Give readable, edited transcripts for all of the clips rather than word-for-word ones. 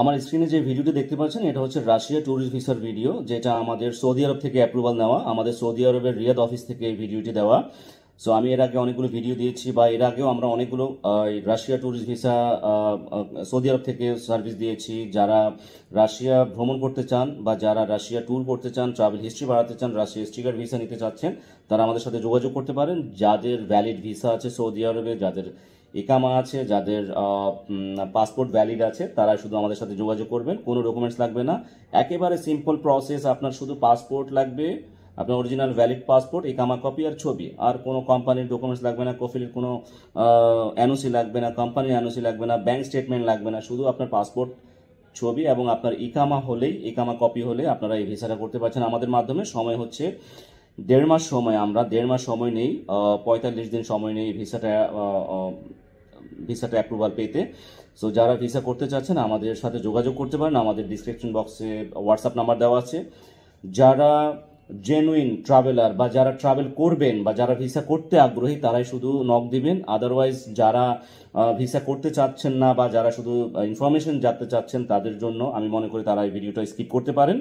আমার স্ক্রিনে যে ভিডিওটি দেখতে পাচ্ছেন এটা হচ্ছে রাশিয়া ট্যুরিস্ট ভিসার ভিডিও, যেটা আমাদের সৌদি আরব থেকে অ্যাপ্রুভাল নেওয়া, আমাদের সৌদি আরবের রিয়াদ অফিস থেকে এই ভিডিওটি দেওয়া। সো আমি এর আগে অনেকগুলো ভিডিও দিয়েছি, বা এর আগেও আমরা অনেকগুলো রাশিয়া ট্যুরিস্ট ভিসা সৌদি আরব থেকে সার্ভিস দিয়েছি। যারা রাশিয়া ভ্রমণ করতে চান বা যারা রাশিয়া ট্যুর করতে চান, ট্রাভেল হিস্ট্রি বাড়াতে চান, রাশিয়া স্টিকার ভিসা নিতে চাচ্ছেন, তারা আমাদের সাথে যোগাযোগ করতে পারেন। যাদের ভ্যালিড ভিসা আছে সৌদি আরবে, যাদের ইকামা আছে, যাদের পাসপোর্ট ভ্যালিড আছে, তারা শুধু আমাদের সাথে যোগাযোগ করবেন। কোনো ডকুমেন্টস লাগবে না, একেবারে সিম্পল প্রসেস। আপনার শুধু পাসপোর্ট লাগবে, আপনার অরিজিনাল ভ্যালিড পাসপোর্ট, ইকামা কপি আর ছবি। আর কোনো কোম্পানির ডকুমেন্টস লাগবে না, কফিলের কোনো এনওসি লাগবে না, কোম্পানির এনওসি লাগবে না, ব্যাংক স্টেটমেন্ট লাগবে না। শুধু আপনার পাসপোর্ট, ছবি এবং আপনার ইকামা হলেই, ইকামা কপি হলে আপনারা এই ভিসাটা করতে পারছেন আমাদের মাধ্যমে। সময় হচ্ছে 1.5 মাস সময়। আমরা 1.5 মাস সময় নেই, 45 দিন সময় নেই ভিসাটা অ্যাপ্রুভাল পেতে। সো যারা ভিসা করতে চাচ্ছেন আমাদের সাথে যোগাযোগ করতে পারেন, আমাদের ডিসক্রিপশন বক্সে হোয়াটসঅ্যাপ নাম্বার দেওয়া আছে। যারা জেনুইন ট্রাভেলার বা যারা ট্রাভেল করবেন বা যারা ভিসা করতে আগ্রহী, তারাই শুধু নক দিবেন। আদারওয়াইজ যারা ভিসা করতে চাচ্ছেন না বা যারা শুধু ইনফরমেশন জানতে চাচ্ছেন, তাদের জন্য আমি মনে করি তারা এই ভিডিওটা স্কিপ করতে পারেন।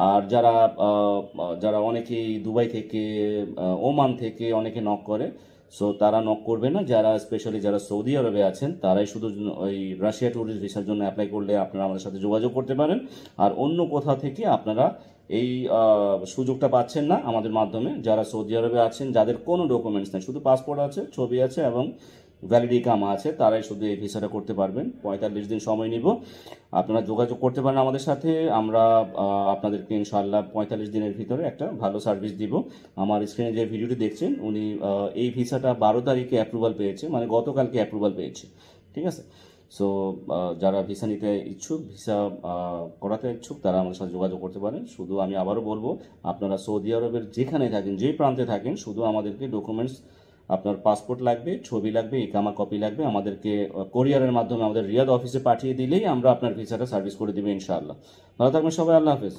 আর যারা যারা অনেকেই দুবাই থেকে, ওমান থেকে অনেকে নক করে, সো তারা নক করবে না। যারা স্পেশালি যারা সৌদি আরবে আছেন, তারাই শুধু ওই রাশিয়া ট্যুরিস্ট ভিসার জন্য অ্যাপ্লাই করলে আপনারা আমাদের সাথে যোগাযোগ করতে পারেন। আর অন্য কোথাও থেকে আপনারা এই সুযোগটা পাচ্ছেন না আমাদের মাধ্যমে। যারা সৌদি আরবে আছেন, যাদের কোনো ডকুমেন্টস নেই, শুধু পাসপোর্ট আছে, ছবি আছে এবং ভ্যালিড ইকামা আছে, তারাই শুধু এই ভিসাটা করতে পারবেন। 45 দিন সময় নিব, আপনারা যোগাযোগ করতে পারেন আমাদের সাথে। আমরা আপনাদেরকে ইনশাআল্লাহ 45 দিনের ভিতরে একটা ভালো সার্ভিস দিব। আমার স্ক্রিনে যে ভিডিওটি দেখছেন, উনি এই ভিসাটা 12 তারিখে অ্যাপ্রুভাল পেয়েছে, মানে গতকালকে অ্যাপ্রুভাল পেয়েছে। ঠিক আছে। সো যারা ভিসা নিতে ইচ্ছুক, ভিসা করাতে ইচ্ছুক, তারা আমাদের সাথে যোগাযোগ করতে পারেন। শুধু আমি আবারও বলবো, আপনারা সৌদি আরবের যেখানে থাকেন, যে প্রান্তে থাকেন, শুধু আমাদেরকে ডকুমেন্টস, আপনার পাসপোর্ট লাগবে, ছবি লাগবে, ইকামা কপি লাগবে, আমাদেরকে কোরিয়ারের মাধ্যমে আমাদের রিয়াদ অফিসে পাঠিয়ে দিলেই আমরা আপনার ভিসাটা সার্ভিস করে দেবো ইনশাআল্লাহ। ভালো থাকবেন সবাই, আল্লাহ হাফেজ।